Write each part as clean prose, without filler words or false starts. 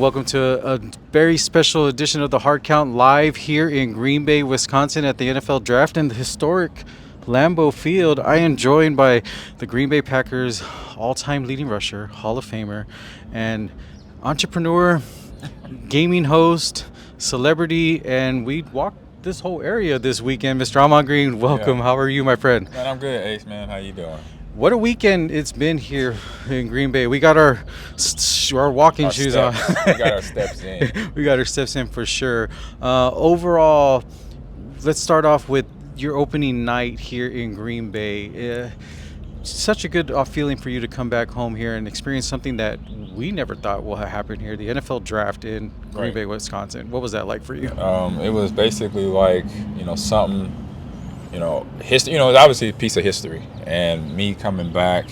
welcome to a very special edition of the Hard Count live here in Green Bay, Wisconsin at the NFL Draft in the historic Lambeau Field. I am joined by the Green Bay Packers all-time leading rusher, Hall of Famer, and entrepreneur, gaming host, celebrity, and we walked this whole area this weekend. Mr. Ahman Green, welcome. Yeah. How are you, my friend? Man, I'm good, Ace, man. How you doing? What a weekend it's been here in Green Bay. We got our walking shoes steps. on. We got our steps in. We got our steps in for sure. Overall, let's start off with your opening night here in Green Bay. Such a good feeling for you to come back home here and experience something that we never thought will happen here, the NFL Draft in Green Bay, Wisconsin. What was that like for you? It was basically like, something, history. It's obviously a piece of history. And me coming back,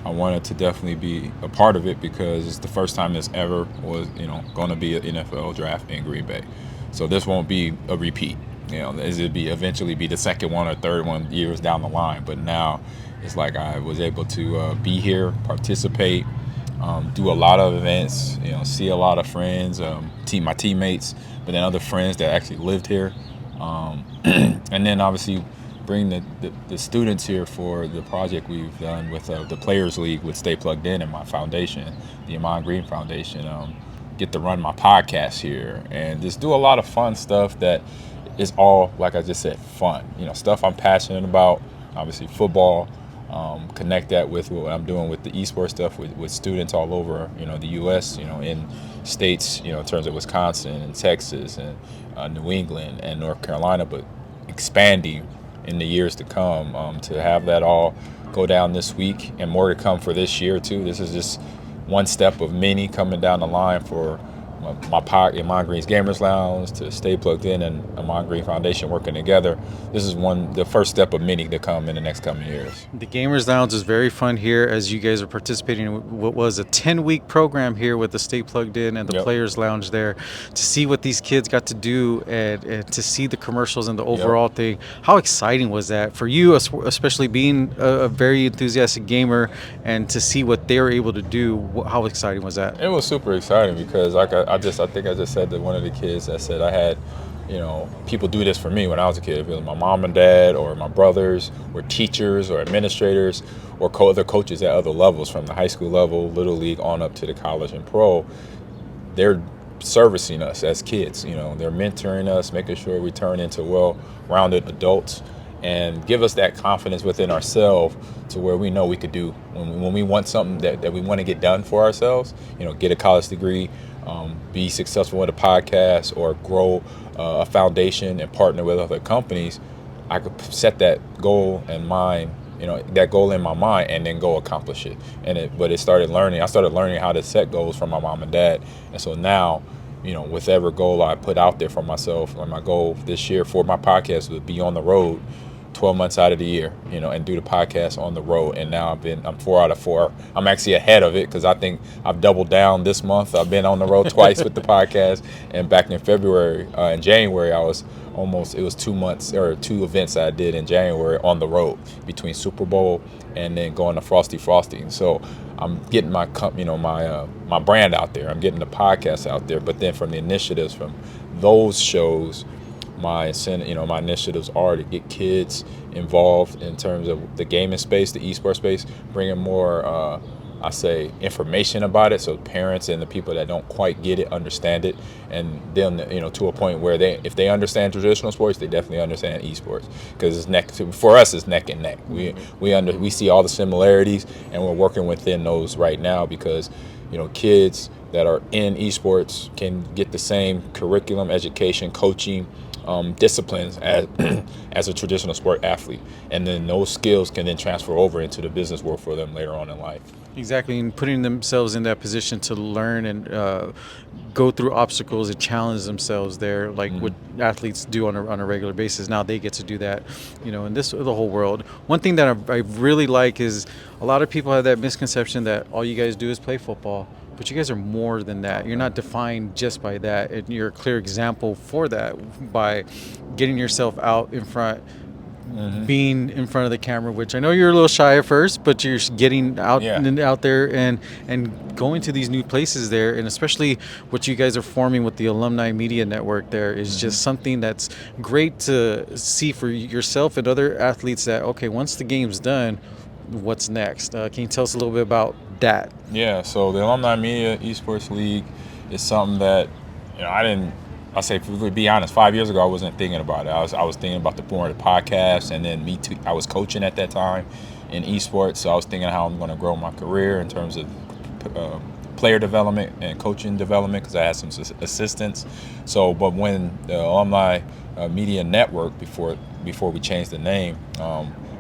I wanted to definitely be a part of it because it's the first time this ever was, going to be an NFL Draft in Green Bay. So this won't be a repeat. It'll be eventually be the second one or third one years down the line. But now it's like I was able to be here, participate, do a lot of events, see a lot of friends, my teammates, but then other friends that actually lived here. And then obviously bring the students here for the project we've done with the Players League with Stay Plugged In and my foundation, the Ahman Green Foundation. Get to run my podcast here and just do a lot of fun stuff that is all, like I just said, fun. Stuff I'm passionate about, obviously football. Connect that with what I'm doing with the esports stuff with students all over, the U.S., in states, in terms of Wisconsin and Texas and New England and North Carolina, but expanding in the years to come to have that all go down this week and more to come for this year too. This is just one step of many coming down the line for my Ahman Green's Gamers Lounge to Stay Plugged In and Ahman Green Foundation working together. This is the first step of many to come in the next coming years. The Gamers Lounge is very fun here as you guys are participating in what was a 10-week program here with the Stay Plugged In and the Players Lounge there to see what these kids got to do and to see the commercials and the overall thing. How exciting was that for you, especially being a very enthusiastic gamer, and to see what they were able to do? How exciting was that? It was super exciting because I think I just said to one of the kids, I said I had, people do this for me when I was a kid. If it was my mom and dad or my brothers or teachers or administrators or other coaches at other levels from the high school level, little league on up to the college and pro, they're servicing us as kids. They're mentoring us, making sure we turn into well-rounded adults and give us that confidence within ourselves to where we know we could do when we want something that we want to get done for ourselves, get a college degree, be successful with a podcast or grow a foundation and partner with other companies. I could set that goal in mind, that goal in my mind and then go accomplish it. But I started learning how to set goals from my mom and dad. And so now, with every goal I put out there for myself, and my goal this year for my podcast would be on the road 12 months out of the year, and do the podcast on the road. And now I'm 4 out of 4. I'm actually ahead of it because I think I've doubled down this month. I've been on the road twice with the podcast. And back in January, it was 2 months or 2 events I did in January on the road between Super Bowl and then going to Frosty. So I'm getting my brand out there. I'm getting the podcast out there. But then from the initiatives from those shows, my initiatives are to get kids involved in terms of the gaming space, the esports space, bringing more, information about it, so parents and the people that don't quite get it understand it, and then to a point where if they understand traditional sports, they definitely understand esports because for us it's neck and neck. We see all the similarities, and we're working within those right now because kids that are in esports can get the same curriculum, education, coaching, disciplines as a traditional sport athlete, and then those skills can then transfer over into the business world for them later on in life. Exactly, and putting themselves in that position to learn and go through obstacles and challenge themselves there, like what athletes do on a regular basis. Now they get to do that, in the whole world. One thing that I really like is a lot of people have that misconception that all you guys do is play football. But you guys are more than that. You're not defined just by that. And you're a clear example for that by getting yourself out in front, being in front of the camera, which I know you're a little shy at first, but you're getting out Yeah. and out there and going to these new places there, and especially what you guys are forming with the Alumni Media Network there is just something that's great to see for yourself and other athletes that, okay, once the game's done, what's next? Can you tell us a little bit about that? Yeah, so the Alumni Media Esports League is something that, I'll say, to be honest, 5 years ago, I wasn't thinking about it. I was thinking about the podcast, and then me too. I was coaching at that time in esports, so I was thinking how I'm going to grow my career in terms of player development and coaching development, because I had some assistants. So, but when the Alumni Media Network, before we changed the name,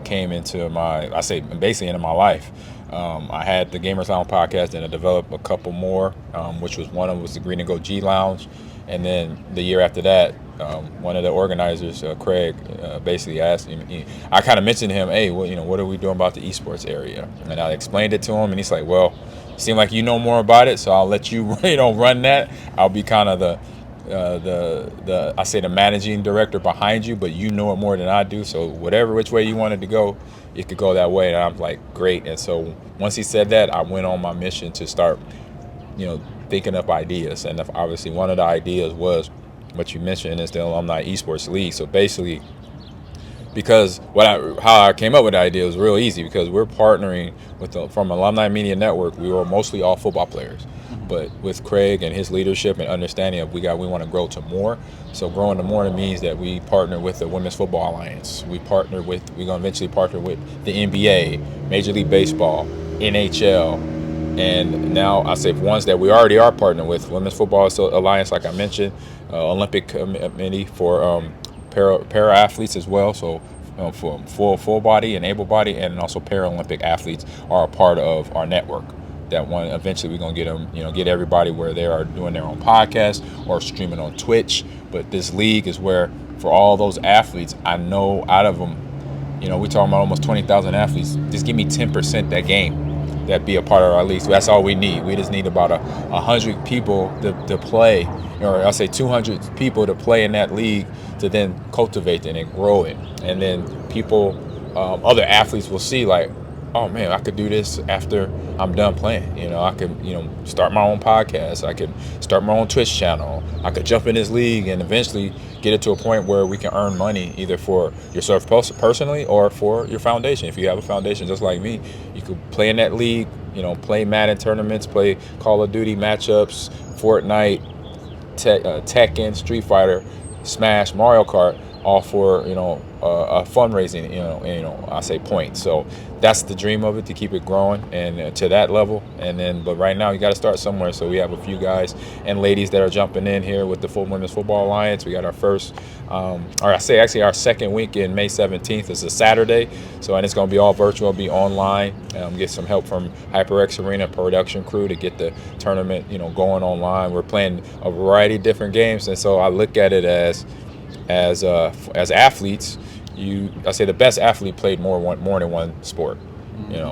came into into my life. I had the Gamers Lounge podcast, and I developed a couple more, which was one of them was the Green and Go G Lounge. And then the year after that, one of the organizers, Craig, basically asked me, I kind of mentioned to him, hey, well, what are we doing about the esports area? And I explained it to him, and he's like, well, it seemed like you know more about it, so I'll let you, run that. I'll be kind of the managing director behind you, but you know it more than I do. So which way you wanted to go, it could go that way. And I'm like, great. And so once he said that, I went on my mission to start, thinking up ideas. And obviously one of the ideas was what you mentioned is the Alumni Esports League. So basically, because how I came up with the idea was real easy, because we're partnering from Alumni Media Network. We were mostly all football players, but with Craig and his leadership and understanding of we want to grow to more. So growing to more means that we partner with the Women's Football Alliance. We're going to eventually partner with the NBA, Major League Baseball, NHL. And now I say ones that we already are partnering with, Women's Football Alliance, like I mentioned, Olympic Committee for para athletes as well. So for full body and able body, and also Paralympic athletes are a part of our network. That one eventually we're gonna get them, get everybody where they are doing their own podcast or streaming on Twitch. But this league is where for all those athletes, I know out of them, we're talking about almost 20,000 athletes. Just give me 10% that game. That be a part of our league. So that's all we need. We just need about 100 people to play, or I'll say 200 people to play in that league to then cultivate it and grow it. And then people, other athletes will see like, oh man, I could do this after I'm done playing. I could, start my own podcast. I could start my own Twitch channel. I could jump in this league and eventually get it to a point where we can earn money either for yourself personally or for your foundation. If you have a foundation just like me, you could play in that league, play Madden tournaments, play Call of Duty matchups, Fortnite, Tekken, Street Fighter, Smash, Mario Kart, all for, a fundraising, I say point. So that's the dream of it, to keep it growing and to that level. And then, but right now you got to start somewhere. So we have a few guys and ladies that are jumping in here with the Women's Football Alliance. We got our first, our second week in May 17th is a Saturday. So, and it's going to be all virtual, be online. Get some help from HyperX Arena production crew to get the tournament, going online. We're playing a variety of different games. And so I look at it as athletes, I say the best athlete played more than one sport.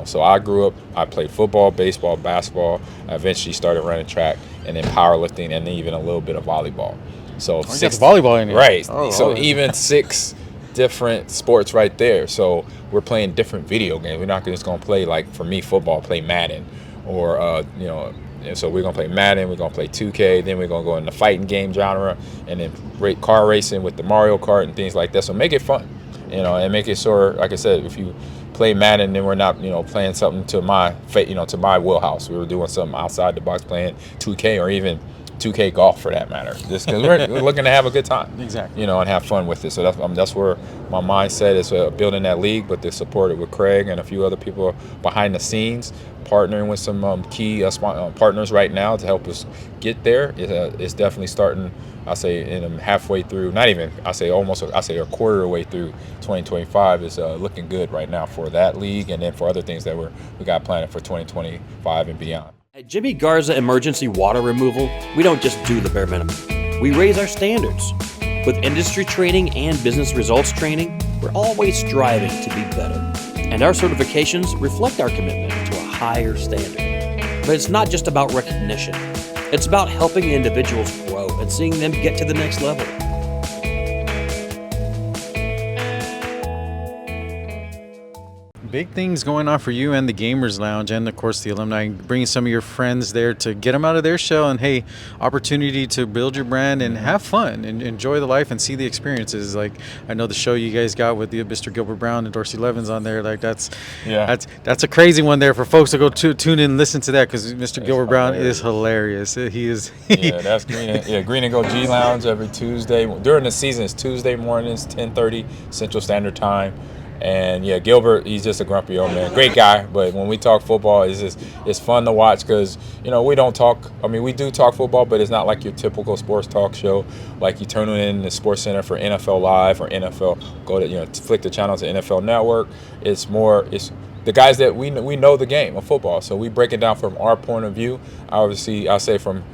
So I grew up, I played football, baseball, basketball. I eventually started running track, and then powerlifting, and then even a little bit of volleyball. So six volleyball in here. Right. Oh, so even 6 different sports right there. So we're playing different video games. We're not just going to play, like for me, football, play Madden, or and so we're going to play Madden, we're going to play 2K, then we're going to go in the fighting game genre, and then car racing with the Mario Kart and things like that. So make it fun, and make it sort of, like I said, if you play Madden, then we're not, playing something to my wheelhouse. We were doing something outside the box, playing 2K or even 2K golf for that matter, just because we're looking to have a good time. Exactly. And have fun with it. So that's where my mindset is, building that league, but to support it with Craig and a few other people behind the scenes, partnering with some key partners right now to help us get there. It's definitely starting, I say, halfway through, not even, I say a quarter way through 2025 is looking good right now for that league, and then for other things that we got planned for 2025 and beyond. At Jimmy Garza Emergency Water Removal, we don't just do the bare minimum. We raise our standards. With industry training and business results training, we're always striving to be better. And our certifications reflect our commitment to a higher standard. But it's not just about recognition. It's about helping individuals grow and seeing them get to the next level. big things going on for you and the Gamers Lounge, and of course the alumni, bringing some of your friends there to get them out of their shell, and hey, opportunity to build your brand and have fun and enjoy the life and see the experiences. Like I know the show you guys got with the Mr. Gilbert Brown and Dorsey Levens on there. Like that's a crazy one there for folks to go tune in and listen to that, because Mr. Gilbert Brown is hilarious. He is. Yeah, that's Green and Go G Lounge every Tuesday during the season. It's Tuesday mornings, 10:30 Central Standard Time. And yeah, Gilbert, he's just a grumpy old man. Great guy, but when we talk football, it's fun to watch, because we don't talk. I mean, we do talk football, but it's not like your typical sports talk show. Like you turn in the Sports Center for NFL Live or NFL, go to flick the channel to NFL Network. It's the guys that we know the game of football, so we break it down from our point of view. Obviously, I'll say from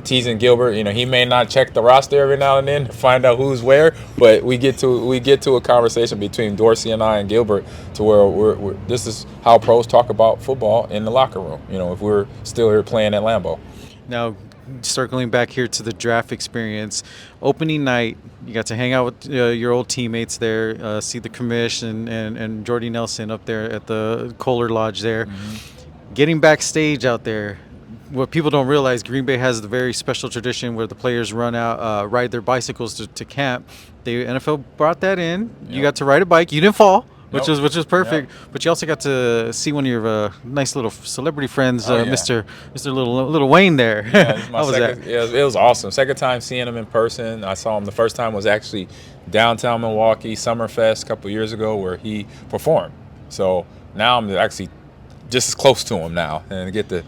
teasing Gilbert. He may not check the roster every now and then to find out who's where, but we get to a conversation between Dorsey and I and Gilbert to where this is how pros talk about football in the locker room. If we're still here playing at Lambeau. Now, circling back here to the draft experience, opening night, you got to hang out with your old teammates there, see the commish and Jordy Nelson up there at the Kohler Lodge there. Mm-hmm. Getting backstage out there, what people don't realize, Green Bay has the very special tradition where the players run out, ride their bicycles to camp. The NFL brought that in. Yep. You got to ride a bike. You didn't fall. Which was perfect, but you also got to see one of your nice little celebrity friends, Mr. Little Wayne there. Yeah, How was that? Yeah, it was awesome. Second time seeing him in person. I saw him the first time was actually downtown Milwaukee Summerfest a couple years ago, where he performed. So now I'm actually just as close to him now, and get to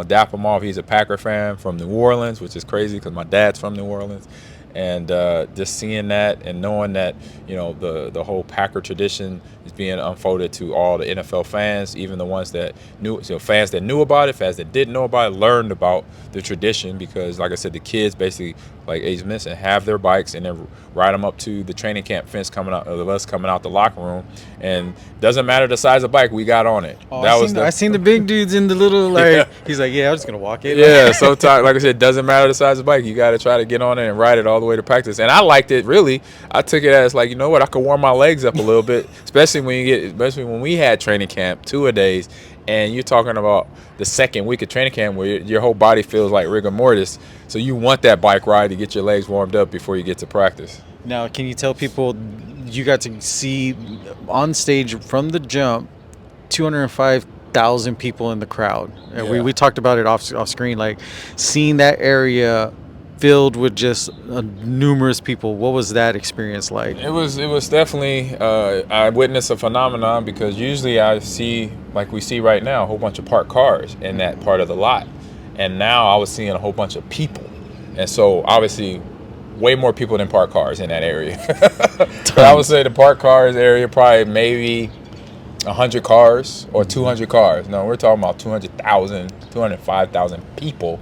dap him off. He's a Packer fan from New Orleans, which is crazy because my dad's from New Orleans. And just seeing that and knowing that the whole Packer tradition is being unfolded to all the NFL fans, even the ones that knew, fans that knew about it, fans that didn't know about it, learned about the tradition, because like I said, the kids basically, like Age mentioned, have their bikes and then ride them up to the training camp fence coming out, of us coming out the locker room, and doesn't matter the size of bike, we got on it. Oh, I seen the big dudes in the little He's like, I'm just gonna walk it. Yeah, so like I said, doesn't matter the size of the bike, you got to try to get on it and ride it all the way to practice. And I liked it, really. I took it as like, what, I could warm my legs up a little bit, especially when we had training camp 2-a-days, and you're talking about the second week of training camp where your whole body feels like rigor mortis. So you want that bike ride to get your legs warmed up before you get to practice. Now, can you tell people you got to see on stage from the jump 205,000 people in the crowd? Yeah. We talked about it off screen, like seeing that area filled with just numerous people. What was that experience like? It was definitely I witnessed a phenomenon, because usually I see, like we see right now, a whole bunch of parked cars in that part of the lot, and now I was seeing a whole bunch of people, and so obviously way more people than parked cars in that area. But I would say the parked cars area probably maybe 100 cars or 200 cars. No, we're talking about 200,000, 205,000 people,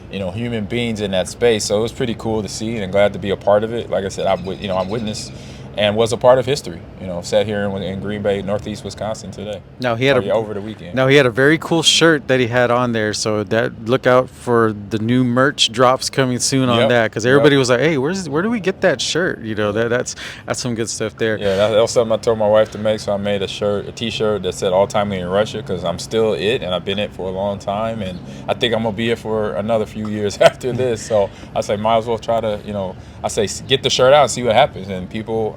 human beings in that space. So it was pretty cool to see, and glad to be a part of it. Like I said, I'm witnessed and was a part of history. Sat here in Green Bay, Northeast Wisconsin today. Now he had over the weekend. Now he had a very cool shirt that he had on there. So that look out for the new merch drops coming soon on that, because everybody was like, "Hey, where do we get that shirt?" That's some good stuff there. Yeah, that was something I told my wife to make. So I made a T-shirt that said "All Time in Russia," because I'm still it, and I've been it for a long time, and I think I'm gonna be it for another few years after this. So I say, might as well try to, I say, get the shirt out and see what happens. And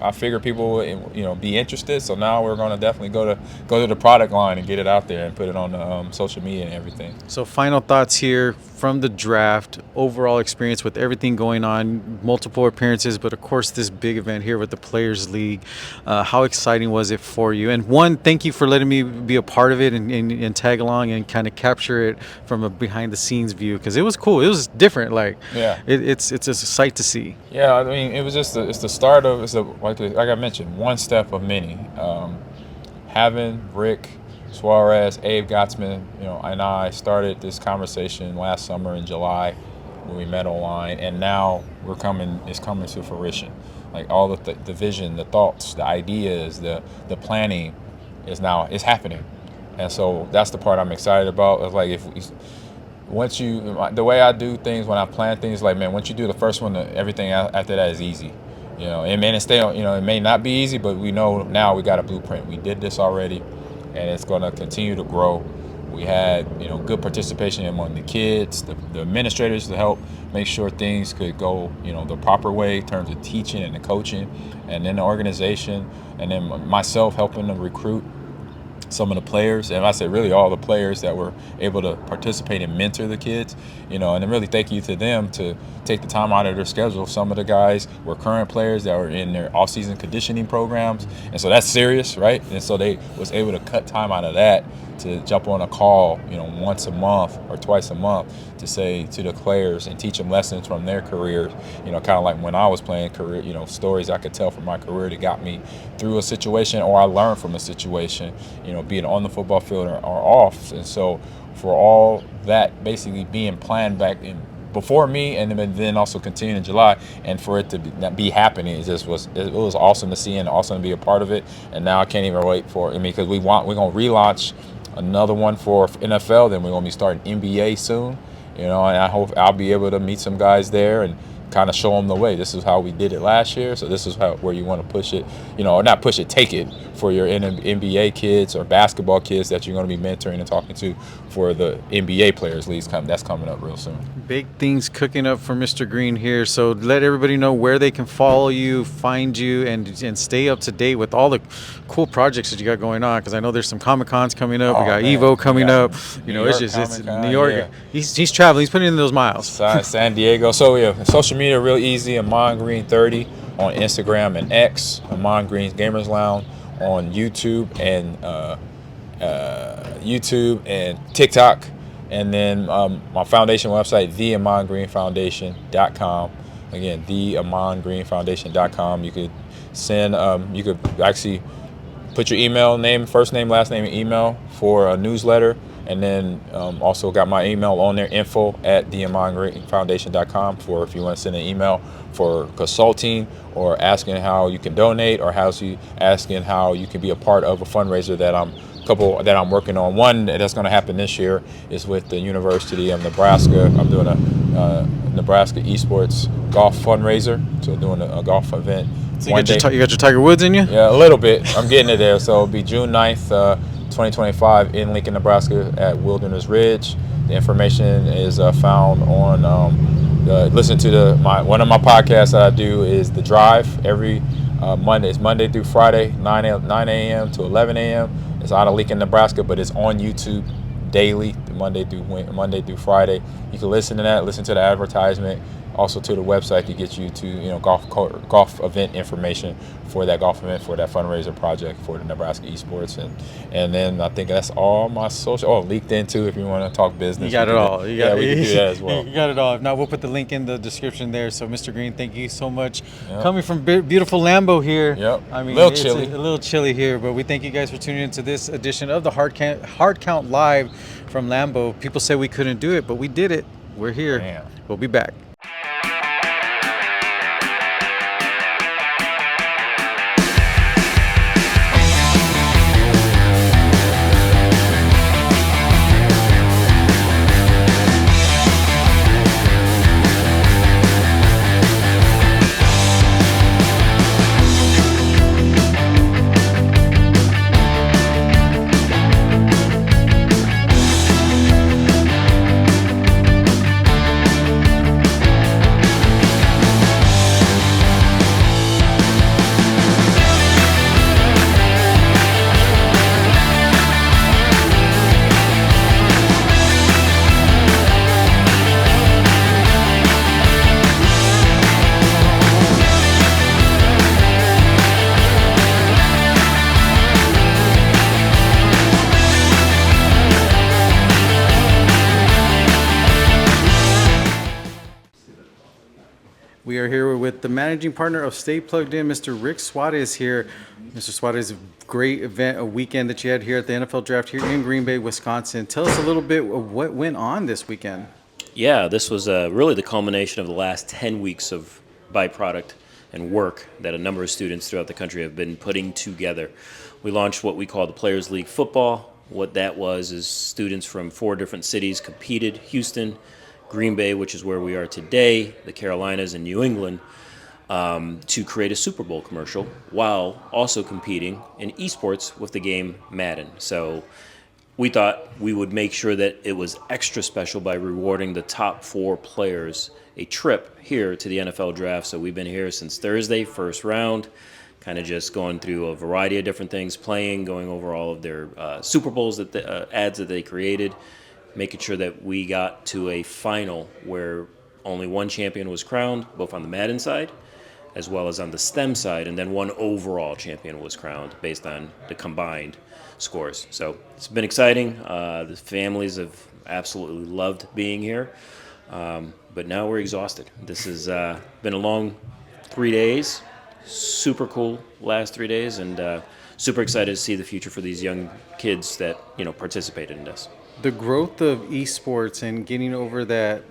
I figure people will, be interested. So now we're going to definitely go to the product line and get it out there and put it on the social media and everything. So final thoughts here from the draft, overall experience with everything going on, multiple appearances, but of course this big event here with the Players League. How exciting was it for you? And one, thank you for letting me be a part of it and tag along and kind of capture it from a behind the scenes view, because it was cool. It was different. It's a sight to see. Yeah, I mean, it was just it's the start of like I mentioned, one step of many. Having Rick Suarez, Abe Gotzman, and I started this conversation last summer in July when we met online, and now it's coming to fruition. Like all the vision, the thoughts, the ideas, the planning is happening, and so that's the part I'm excited about. It's like the way I do things when I plan things, like, man, once you do the first one, everything after that is easy. It may not be easy, but we know now we got a blueprint. We did this already. and it's going to continue to grow. We had, good participation among the kids, the administrators to help make sure things could go, the proper way in terms of teaching and the coaching, and then the organization, and then myself helping to recruit some of the players, and I said really all the players that were able to participate and mentor the kids, and then really thank you to them to take the time out of their schedule. Some of the guys were current players that were in their off-season conditioning programs, and so that's serious, right? And so they was able to cut time out of that to jump on a call, once a month or twice a month to say to the players and teach them lessons from their careers, kind of like when I was playing career, stories I could tell from my career that got me through a situation, or I learned from a situation, be it on the football field or off. And so for all that basically being planned back in before me, and then also continuing in July, and for it to be happening, it was awesome to see and awesome to be a part of it. And now I can't even wait for it. Because we're gonna relaunch another one for NFL, then we're gonna be starting NBA soon, and I hope I'll be able to meet some guys there and kind of show them the way. This is how we did it last year, so this is where you want to push it, or not push it, take it for your NBA kids or basketball kids that you're going to be mentoring and talking to for the NBA players leagues. That's coming up real soon. Big things cooking up for Mr. Green here. So let everybody know where they can follow you, find you, and stay up to date with all the cool projects that you got going on. Because I know there's some Comic Cons coming up. We got Evo coming up. It's New York. Yeah. He's traveling. He's putting in those miles. San Diego. So yeah, social media real easy. Ahman Green 30 on Instagram and X. Ahman Green's Gamers Lounge on YouTube and TikTok. And then my foundation website, theahmangreenfoundation.com. Again, theahmangreenfoundation.com. You could send, you could actually put your email, first name, last name, and email for a newsletter. And then also got my email on there, info@theahmangreenfoundation.com, for if you want to send an email for consulting or asking how you can donate, or asking how you can be a part of a fundraiser that I'm working on. One that's going to happen this year is with the University of Nebraska. I'm doing a Nebraska esports golf fundraiser, so doing a golf event. So you got your Tiger Woods in you? Yeah, a little bit. I'm getting it there. So it'll be June 9th, 2025 in Lincoln, Nebraska at Wilderness Ridge. The information is found on listen to one of my podcasts that I do is The Drive every Monday. It's Monday through Friday, 9 a.m. to 11 a.m. It's out of Lincoln, Nebraska, but it's on YouTube daily, Monday through Friday. You can listen to that, listen to the advertisement, also to the website to get you to golf event information for that golf event, for that fundraiser project for the Nebraska esports, and then I think that's all my social. Oh, LinkedIn too, if you want to talk business. You got it all. We can do that as well. You got it all. Now we'll put the link in the description there. So Mr. Green, thank you so much. Coming from beautiful Lambeau here. Yep. I mean, it's a little chilly here, but we thank you guys for tuning into this edition of the Hard Count Live from Lambeau. People say we couldn't do it, but we did it. We're here. Damn. We'll be back. We are here with the managing partner of Stay Plugged In, Mr. Rick Suarez here. Mr. Suarez, a great event, a weekend that you had here at the NFL Draft here in Green Bay, Wisconsin. Tell us a little bit of what went on this weekend. Yeah, this was really the culmination of the last 10 weeks of byproduct and work that a number of students throughout the country have been putting together. We launched what we call the Players League Football. What that was is students from 4 different cities competed: Houston, Green Bay, which is where we are today, the Carolinas, and New England, to create a Super Bowl commercial while also competing in esports with the game Madden. So we thought we would make sure that it was extra special by rewarding the top 4 players a trip here to the NFL draft. So we've been here since Thursday, first round, kind of just going through a variety of different things, playing, going over all of their Super Bowls, ads that they created, making sure that we got to a final where only one champion was crowned, both on the Madden side as well as on the STEM side, and then one overall champion was crowned based on the combined scores. So it's been exciting. The families have absolutely loved being here, but now we're exhausted. This has been a long 3 days, super cool last 3 days, and super excited to see the future for these young kids that participated in this. The growth of esports and getting over that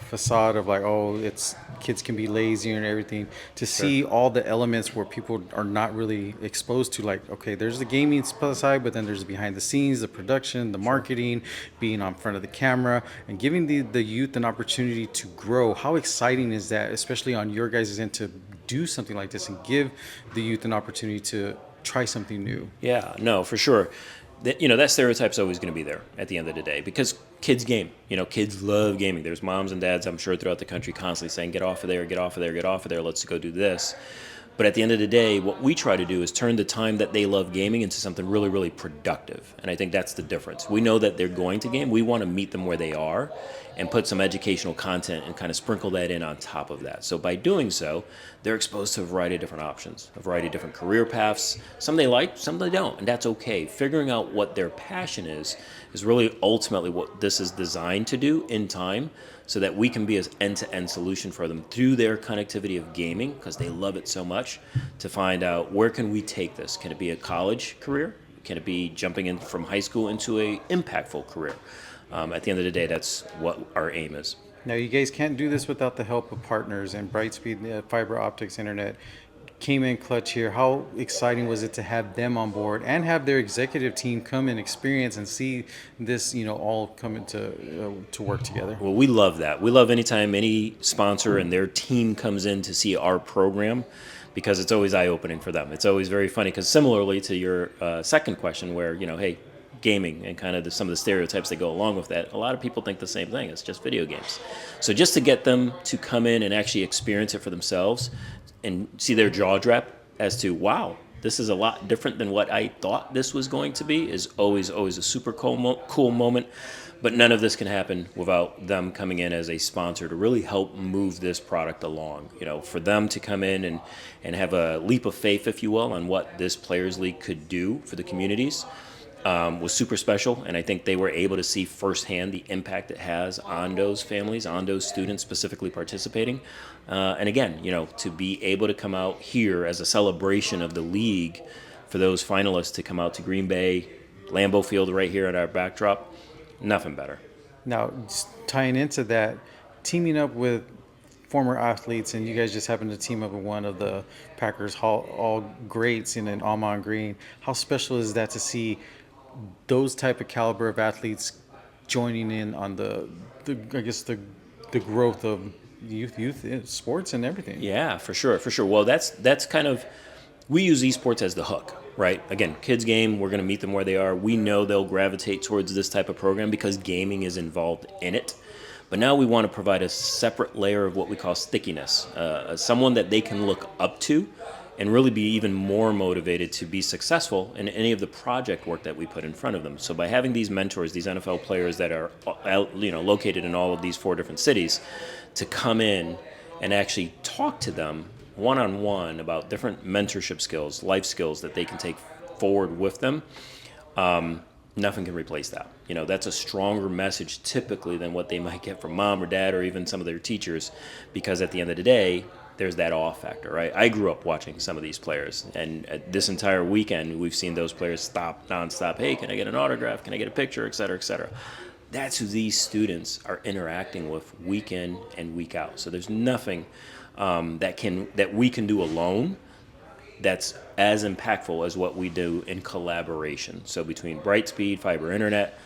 facade of like, oh, it's kids can be lazy and everything, to see all the elements where people are not really exposed to, like, okay, there's the gaming side, but then there's behind the scenes, the production, the marketing, being on front of the camera, and giving the youth an opportunity to grow. How exciting is that, especially on your guys' end, to do something like this and give the youth an opportunity to try something new? Yeah, no, for sure. That stereotype's always going to be there at the end of the day because kids game. Kids love gaming. There's moms and dads, I'm sure, throughout the country constantly saying, get off of there, get off of there, get off of there, let's go do this. But at the end of the day, what we try to do is turn the time that they love gaming into something really, really productive. And I think that's the difference. We know that they're going to game. We want to meet them where they are and put some educational content and kind of sprinkle that in on top of that. So by doing so, they're exposed to a variety of different options, a variety of different career paths. Some they like, some they don't, and that's okay. Figuring out what their passion is really ultimately what this is designed to do in time, so that we can be an end-to-end solution for them through their connectivity of gaming, because they love it so much, to find out where can we take this. Can it be a college career? Can it be jumping in from high school into a impactful career? At the end of the day, that's what our aim is. Now, you guys can't do this without the help of partners, and Brightspeed Fiber Optics Internet came in clutch here. How exciting was it to have them on board and have their executive team come and experience and see this, all come into to work together? Well, we love that. We love anytime any sponsor and their team comes in to see our program, because it's always eye-opening for them. It's always very funny, because similarly to your second question where, hey, gaming and kind of some of the stereotypes that go along with that, a lot of people think the same thing. It's just video games. So just to get them to come in and actually experience it for themselves and see their jaw drop as to, wow, this is a lot different than what I thought this was going to be, is always a super cool moment. But none of this can happen without them coming in as a sponsor to really help move this product along. For them to come in and have a leap of faith, if you will, on what this Players League could do for the communities was super special. And I think they were able to see firsthand the impact it has on those families, on those students specifically participating. And again, to be able to come out here as a celebration of the league for those finalists to come out to Green Bay, Lambeau Field right here at our backdrop, nothing better. Now, just tying into that, teaming up with former athletes, and you guys just happen to team up with one of the Packers all greats in Ahman Green. How special is that to see those type of caliber of athletes joining in on the growth of youth sports and everything? Yeah, for sure. Well, that's kind of, we use esports as the hook, right? Again, kids game, we're going to meet them where they are. We know they'll gravitate towards this type of program because gaming is involved in it. But now we want to provide a separate layer of what we call stickiness, someone that they can look up to and really be even more motivated to be successful in any of the project work that we put in front of them. So by having these mentors, these NFL players that are located in all of these 4 different cities, to come in and actually talk to them one-on-one about different mentorship skills, life skills that they can take forward with them, nothing can replace that. That's a stronger message typically than what they might get from mom or dad or even some of their teachers, because at the end of the day, there's that awe factor, right? I grew up watching some of these players, and this entire weekend, we've seen those players stop nonstop. Hey, can I get an autograph? Can I get a picture? Et cetera, et cetera. That's who these students are interacting with week in and week out. So there's nothing that we can do alone that's as impactful as what we do in collaboration. So between Brightspeed, Fiber Internet,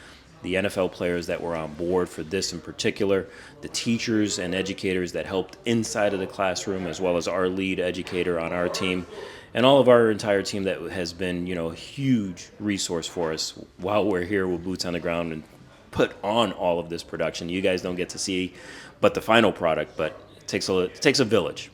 the NFL players that were on board for this in particular, the teachers and educators that helped inside of the classroom, as well as our lead educator on our team, and all of our entire team that has been, a huge resource for us while we're here with boots on the ground and put on all of this production. You guys don't get to see but the final product, but it takes a village.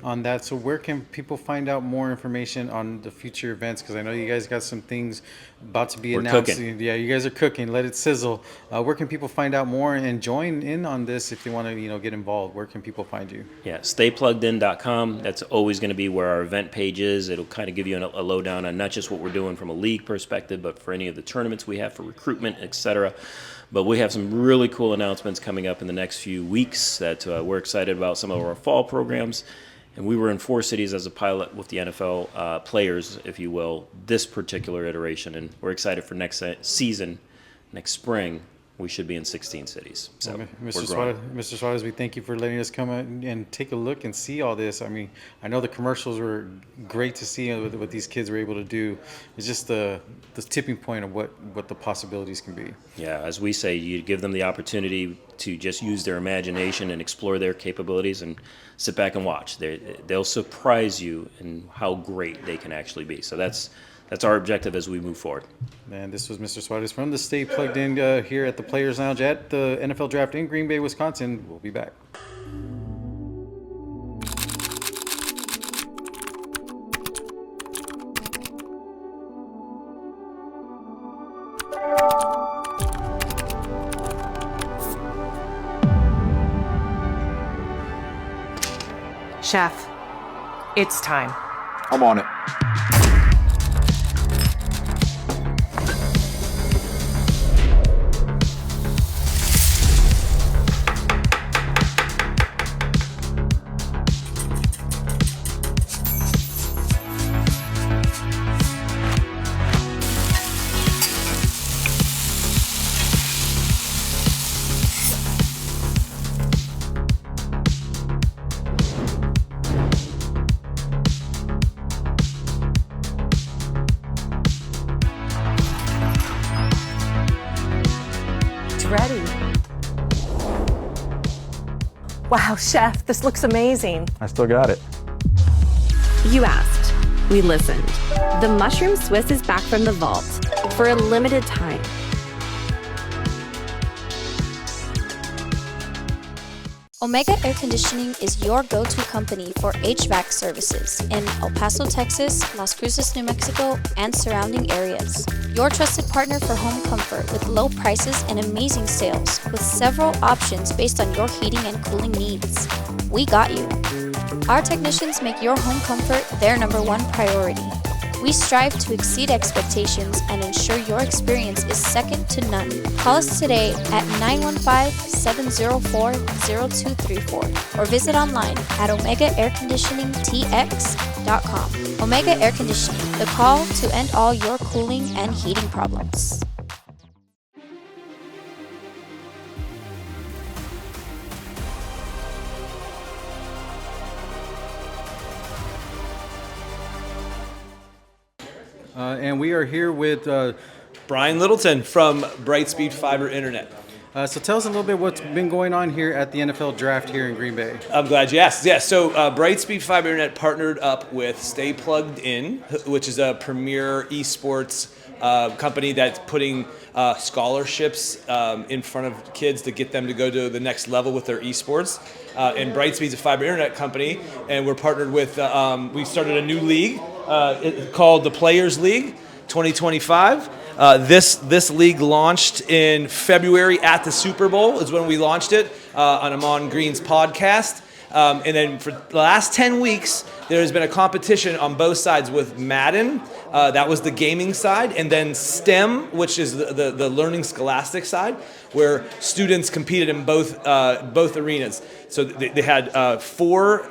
On that, so where can people find out more information on the future events? Because I know you guys got some things about to be We're announced. cooking. Yeah, you guys are cooking. Let it sizzle. Where can people find out more and join in on this if they want to, get involved? Where can people find you? Yeah, staypluggedin.com. That's always going to be where our event page is. It'll kind of give you a lowdown on not just what we're doing from a league perspective, but for any of the tournaments we have for recruitment, etc. But we have some really cool announcements coming up in the next few weeks that we're excited about. Some of our fall programs. And we were in 4 cities as a pilot with the NFL players, if you will, this particular iteration. And we're excited for next season, next spring. We should be in 16 cities. So, Well, we're growing. Mr. Suarez, we thank you for letting us come out and take a look and see all this. I mean, I know the commercials were great to see what these kids were able to do. It's just the tipping point of what the possibilities can be. Yeah, as we say, you give them the opportunity to just use their imagination and explore their capabilities and sit back and watch. They'll surprise you in how great they can actually be. So that's our objective as we move forward. And this was Mr. Suarez from the Stay Plugged In here at the Players Lounge at the NFL Draft in Green Bay, Wisconsin. We'll be back. Chef, it's time. I'm on it. Ready. Wow, Chef, this looks amazing. I still got it. You asked. We listened. The Mushroom Swiss is back from the vault for a limited time. Omega Air Conditioning is your go-to company for HVAC services in El Paso, Texas, Las Cruces, New Mexico, and surrounding areas. Your trusted partner for home comfort with low prices and amazing sales with several options based on your heating and cooling needs. We got you. Our technicians make your home comfort their #1 priority. We strive to exceed expectations and ensure your experience is second to none. Call us today at 915-704-0234 or visit online at OmegaAirConditioningTX.com. Omega Air Conditioning, the call to end all your cooling and heating problems. And we are here with Brian Littleton from Brightspeed Fiber Internet. so tell us a little bit what's been going on here at the NFL Draft here in Green Bay. I'm glad you asked. Yeah, so Brightspeed Fiber Internet partnered up with Stay Plugged In, which is a premier esports company that's putting scholarships in front of kids to get them to go to the next level with their esports. And Brightspeed's a fiber internet company, and we're partnered with, we started a new league called the Players League 2025. This league launched in February at the Super Bowl is when we launched it on Ahman Green's podcast. And then for the last 10 weeks, there has been a competition on both sides with Madden, that was the gaming side, and then STEM, which is the learning scholastic side, where students competed in both arenas. So they had 4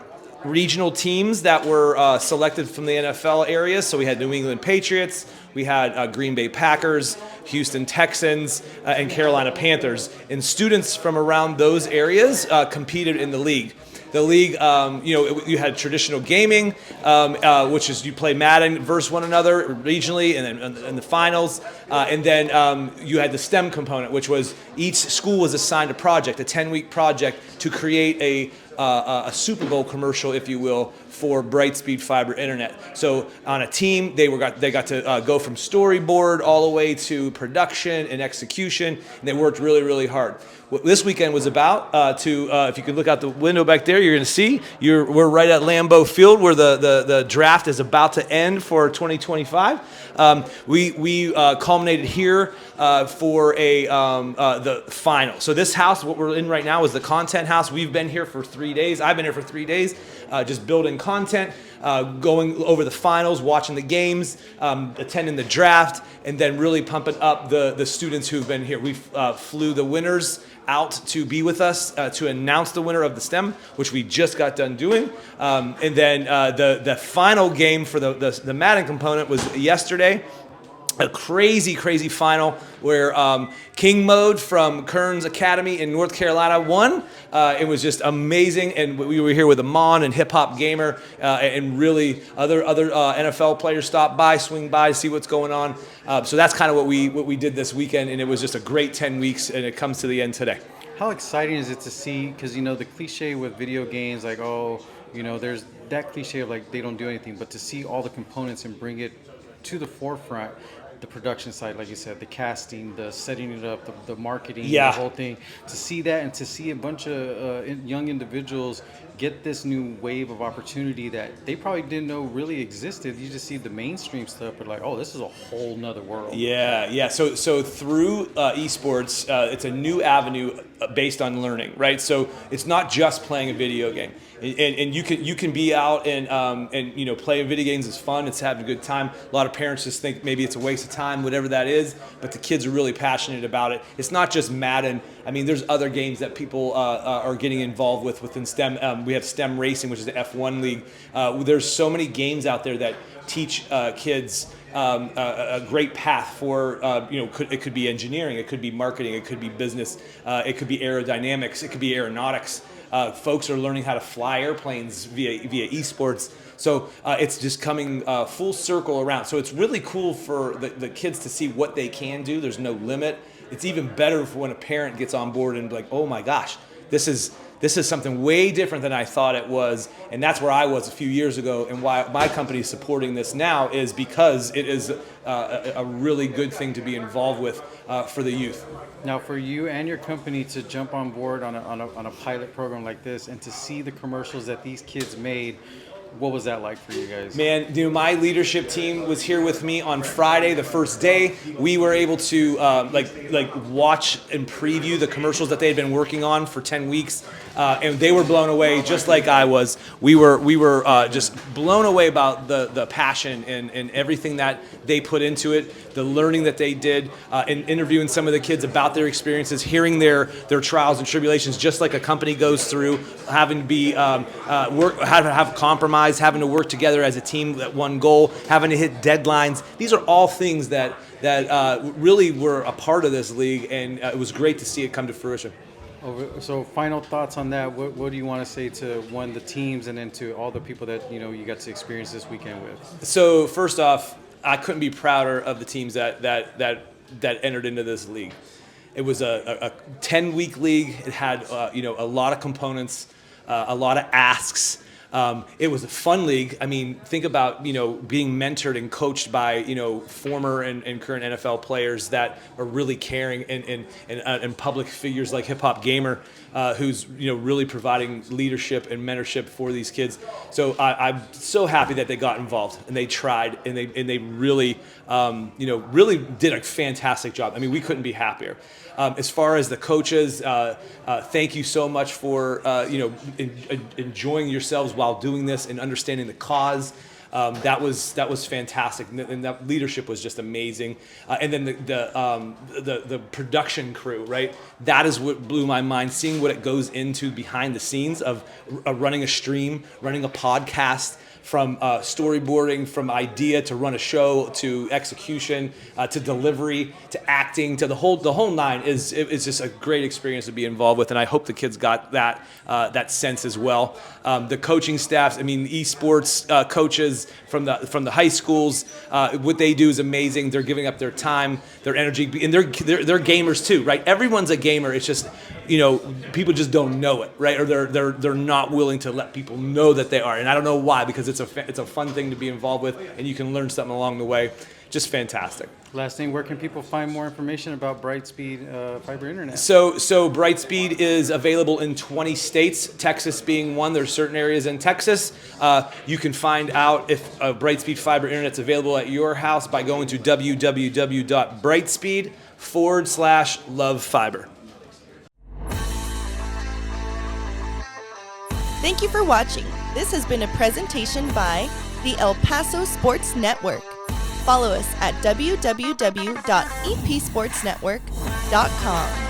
regional teams that were selected from the NFL areas. So we had New England Patriots, we had Green Bay Packers, Houston Texans, and Carolina Panthers. And students from around those areas competed in the league. the league, you had traditional gaming, which is you play Madden versus one another regionally, and then in the finals, and then you had the STEM component, which was each school was assigned a project, a 10-week project to create a Super Bowl commercial, if you will, for Brightspeed Fiber Internet. So on a team, they got to go from storyboard all the way to production and execution, and they worked really, really hard. What this weekend was about, if you could look out the window back there, you're going to see we're right at Lambeau Field, where the draft is about to end for 2025. We culminated here for the final. So this house, what we're in right now, is the content house. We've been here for 3 days. I've been here for 3 days, just building content, going over the finals, watching the games, attending the draft, and then really pumping up the students who've been here. We flew the winners out to be with us to announce the winner of the STEM, which we just got done doing. And then the final game for the Madden component was yesterday. A crazy, crazy final where King Mode from Kern's Academy in North Carolina won. It was just amazing, and we were here with Ahman and Hip Hop Gamer, and really other NFL players stopped by, swing by, see what's going on. So that's kind of what we did this weekend, and it was just a great 10 weeks, and it comes to the end today. How exciting is it to see, because the cliche with video games, like, there's that cliche of like they don't do anything, but to see all the components and bring it to the forefront, the production side, like you said, the casting, the setting it up, the marketing, the whole thing, to see that and to see a bunch of young individuals get this new wave of opportunity that they probably didn't know really existed. You just see the mainstream stuff, but like, oh, this is a whole nother world. Yeah. So through esports, it's a new avenue based on learning, right? So it's not just playing a video game, and you can be out and playing video games is fun. It's having a good time. A lot of parents just think maybe it's a waste of time, whatever that is, but the kids are really passionate about it. It's not just Madden. I mean, there's other games that people are getting involved within STEM. We have STEM Racing, which is the F1 league. There's so many games out there that teach kids a great path for, it could be engineering, it could be marketing, it could be business, it could be aerodynamics, it could be aeronautics. Folks are learning how to fly airplanes via esports. So it's just coming full circle around. So it's really cool for the kids to see what they can do. There's no limit. It's even better for when a parent gets on board and like, oh my gosh, this is something way different than I thought it was. And that's where I was a few years ago, and why my company is supporting this now is because it is a really good thing to be involved with for the youth. Now, for you and your company to jump on board on a pilot program like this and to see the commercials that these kids made, what was that like for you guys? Man, my leadership team was here with me on Friday, the first day. We were able to watch and preview the commercials that they had been working on for 10 weeks, and they were blown away, just like I was. We were just blown away about the passion and everything that they put into it, the learning that they did, and interviewing some of the kids about their experiences, hearing their trials and tribulations, just like a company goes through, having to be have compromise, having to work together as a team at one goal, having to hit deadlines. These are all things that really were a part of this league, and it was great to see it come to fruition. So final thoughts on that. What do you want to say to the teams and then to all the people that you got to experience this weekend with? So first off, I couldn't be prouder of the teams that entered into this league. It was a 10-week league. It had a lot of components, a lot of asks. It was a fun league. I mean, think about, being mentored and coached by, former and current NFL players that are really caring, and public figures like Hip Hop Gamer, who's, really providing leadership and mentorship for these kids. So I'm so happy that they got involved and they tried and they really, really did a fantastic job. I mean, we couldn't be happier. As far as the coaches, thank you so much for enjoying yourselves while doing this and understanding the cause. That was fantastic, and that leadership was just amazing. And then the production crew, right? That is what blew my mind. Seeing what it goes into behind the scenes of running a stream, running a podcast, from storyboarding, from idea to run a show, to execution, to delivery, to acting, to the whole nine is just a great experience to be involved with, and I hope the kids got that sense as well. The coaching staffs, I mean, esports coaches from the high schools, what they do is amazing. They're giving up their time, their energy, and they're gamers too, right? Everyone's a gamer. It's just, people just don't know it, right? Or they're not willing to let people know that they are, and I don't know why, because it's a fun thing to be involved with, and you can learn something along the way. Just fantastic. Last thing, where can people find more information about Brightspeed fiber internet? So Brightspeed is available in 20 states, Texas being one. There's certain areas in Texas. You can find out if Brightspeed fiber internet's available at your house by going to www.brightspeed.com/lovefiber. Thank you for watching. This has been a presentation by the El Paso Sports Network. Follow us at www.epsportsnetwork.com.